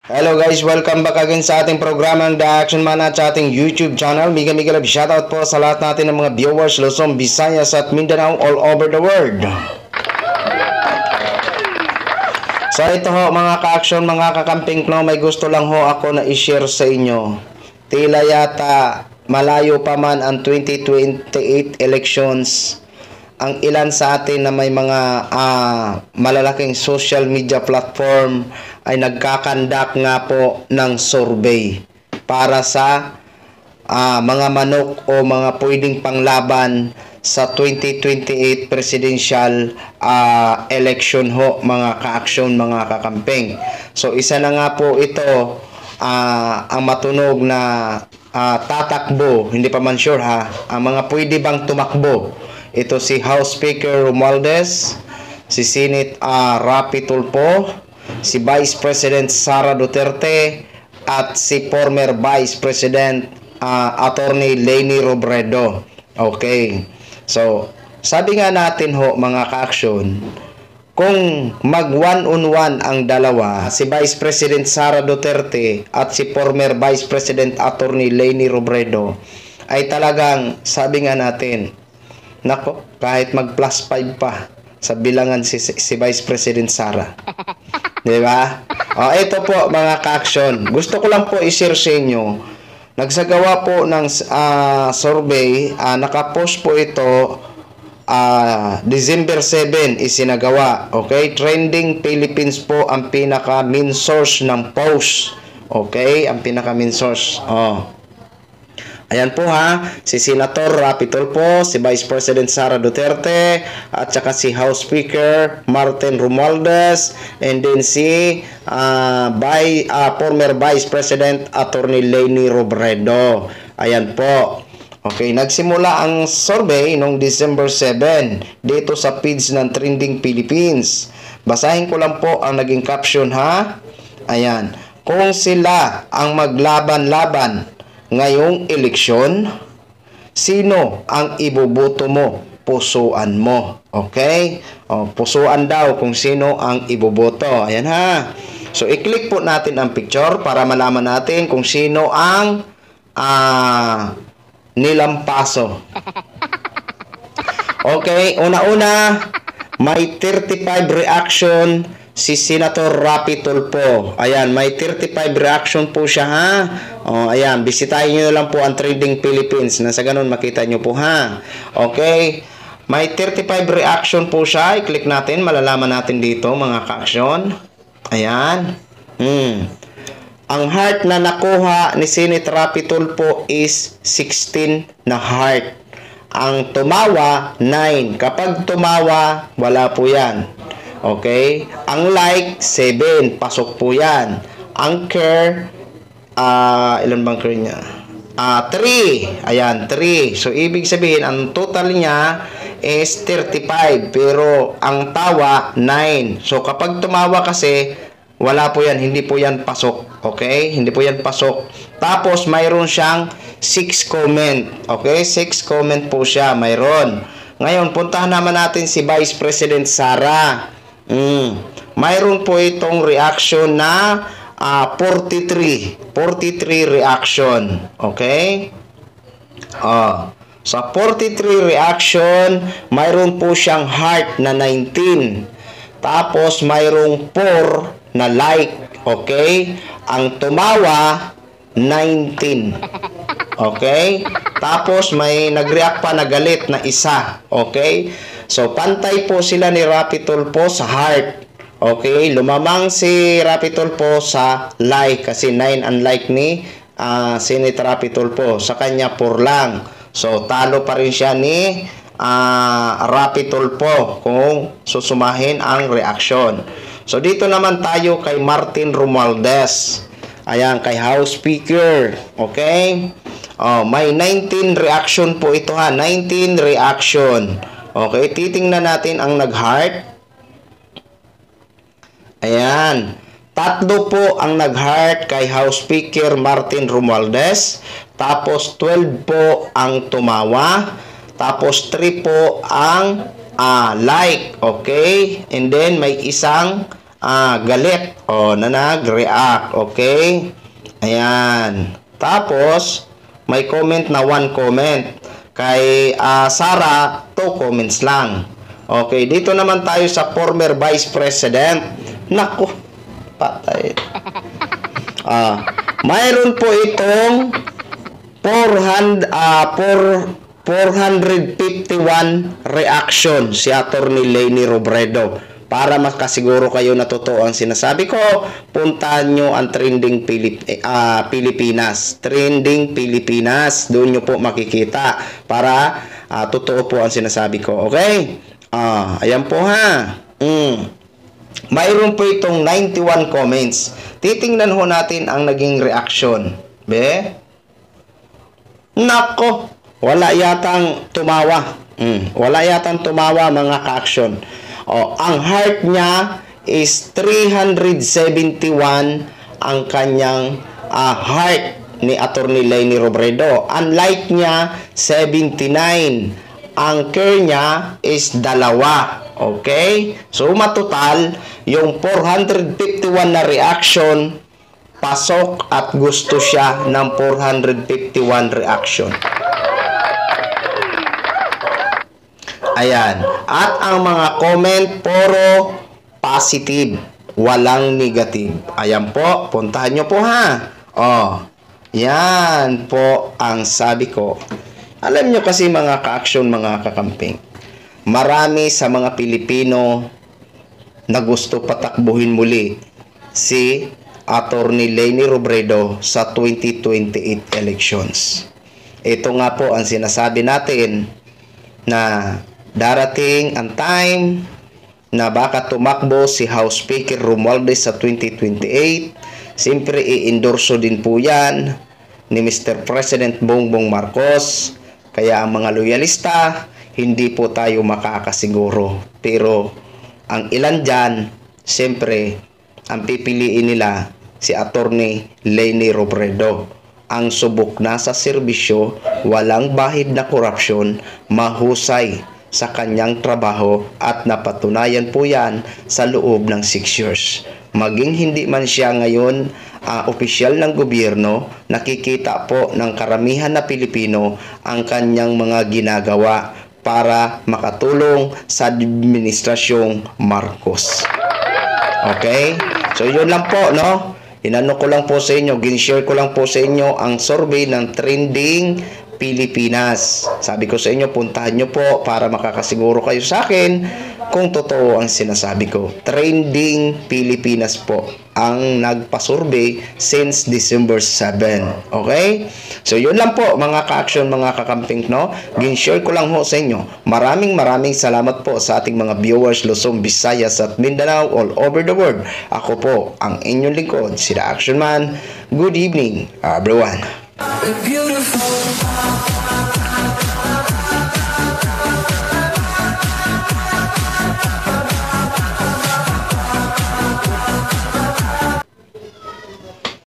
Hello guys, welcome back again sa ating programang The Action Man at sa ating YouTube channel. Mega love shoutout po sa lahat natin ng mga viewers Luzon, Visayas at Mindanao all over the world. So ito ho mga ka-action, mga kakamping no, may gusto lang ho ako na i-share sa inyo. Tila yata malayo pa man ang 2028 elections. Ang ilan sa atin na may mga malalaking social media platform ay nagkakandak nga po ng survey para sa mga manok o mga pwedeng panglaban sa 2028 presidential election ho mga ka-action, mga kakamping. So isa na nga po ito ang matunog na tatakbo, hindi pa man sure ang mga pwede bang tumakbo. Ito si House Speaker Romualdez, si Senate Rapi Tulfo, si Vice President Sara Duterte, at si former Vice President Attorney Leni Robredo. Okay. So, sabi nga natin ho mga ka-action, kung mag one-on-one ang dalawa, si Vice President Sara Duterte at si former Vice President Attorney Leni Robredo, ay talagang sabi nga natin, nako, kahit mag plus 5 pa sa bilangan si Vice President Sara. Di ba? Ito po mga ka-action. Gusto ko lang po i-share sa inyo. Nagsagawa po ng survey. Nakapost po ito December 7 isinagawa. Okay? Trending Philippines po ang pinaka main source ng post. Okay? Ang pinaka main source. Ayan po si Senator Rapi Tulfo, si Vice President Sara Duterte, at saka si House Speaker Martin Romualdez, and then si former Vice President Attorney Leni Robredo. Ayan po. Okay, nagsimula ang survey noong December 7 dito sa page ng Trending Philippines. Basahin ko lang po ang naging caption Ayan. Kung sila ang maglaban-laban ngayong eleksyon, sino ang iboboto mo? Pusuan mo. Okay? Pusuan daw kung sino ang iboboto. Ayan So, i-click po natin ang picture para malaman natin kung sino ang nilampaso. Okay, una-una, may 35 reaction si Senator Rapi Tulfo. Ayan, may 35 reaction po siya ayan, bisitahin nyo lang po ang Trending Philippines. Nasa ganun makita nyo po Okay, may 35 reaction po siya. I-click natin, malalaman natin dito mga ka-action. Ayan. Ang heart na nakuha ni Senator Rapi Tulfo is 16 na heart. Ang tumawa, 9. Kapag tumawa, wala po yan. Okay? Ang like, 7. Pasok po yan. Ang care, ilan bang care niya? 3. Ayan, 3. So, ibig sabihin, ang total niya is 35. Pero, ang tawa, 9. So, kapag tumawa kasi, wala po yan. Hindi po yan pasok. Okay? Hindi po yan pasok. Tapos, mayroon siyang 6 comment. Okay? 6 comment po siya. Mayroon. Ngayon, puntahan naman natin si Vice President Sara. Mayroon po itong reaction na 43 reaction. Okay? Sa 43 reaction, mayroon po siyang heart na 19. Tapos mayroong 4 na like. Okay? Ang tumawa 19. Okay? Tapos may nag-react pa na galit na isa. Okay? So, pantay po sila ni Rapi Tulfo sa heart. Okay? Lumamang si Rapi Tulfo sa like kasi 9 ang like ni Senator Rapi Tulfo. Sa kanya 4 lang. So, talo pa rin siya ni Rapi Tulfo kung susumahin ang reaction. So, dito naman tayo kay Martin Romualdez. Ayan, kay House Speaker. Okay? May 19 reaction po ito 19 reaction. Okay, titingnan natin ang nag-heart. Ayan. 3 po ang nag-heart kay House Speaker Martin Romualdez. Tapos 12 po ang tumawa. Tapos 3 po ang like. Okay? And then may isang galit o na nag-react. Okay? Ayan. Tapos, may comment na 1 comment. Kay Sara, 2 comments lang. Okay, dito naman tayo sa former Vice President. Naku, patay. Mayroon po itong 451 reaction si Attorney Leni Robredo. Para makasiguro kayo na totoo ang sinasabi ko, puntahan nyo ang Trending Pilipinas. Trending Pilipinas. Doon nyo po makikita para totoo po ang sinasabi ko. Okay? Ayan po ha. Mayroon po itong 91 comments. Titingnan ho natin ang naging reaction. Be? Nako! Wala yatang tumawa. Wala yatang tumawa mga ka-action. Ang heart niya is 371 ang kanyang heart ni Attorney Leni Robredo. Ang like niya 79. Ang care niya is 2. Okay? So matotal yung 451 na reaction pasok at gusto siya ng 451 reaction. Ayan. At ang mga comment, puro positive. Walang negative. Ayan po. Puntahan nyo po ha. Yan po ang sabi ko. Alam nyo kasi mga ka-action, mga kakamping. Marami sa mga Pilipino na gusto patakbuhin muli si Attorney Leni Robredo sa 2028 elections. Ito nga po ang sinasabi natin na darating ang time na baka tumakbo si House Speaker Romualdez sa 2028. Siyempre, i-endorso din po yan ni Mr. President Bongbong Marcos. Kaya ang mga loyalista, hindi po tayo makakasiguro. Pero ang ilan dyan, siyempre, ang pipiliin nila si Attorney Leni Robredo. Ang subok na sa serbisyo, walang bahid na korupsyon, mahusay sa kanyang trabaho at napatunayan po yan sa loob ng 6 years. Maging hindi man siya ngayon opisyal ng gobyerno, nakikita po ng karamihan na Pilipino ang kanyang mga ginagawa para makatulong sa administrasyong Marcos. Okay? So yun lang po, no? Inano ko lang po sa inyo, ginshare ko lang po sa inyo ang survey ng Trending Pilipinas. Sabi ko sa inyo, puntahan nyo po para makakasiguro kayo sa akin kung totoo ang sinasabi ko. Trending Pilipinas po ang nagpa-survey since December 7. Okay? So yun lang po mga ka-action, mga kakamping, no? Ginshare ko lang ho sa inyo. Maraming salamat po sa ating mga viewers Luzon, Visayas at Mindanao all over the world. Ako po ang inyong lingkod, si The Action Man. Good evening, everyone. Beautiful.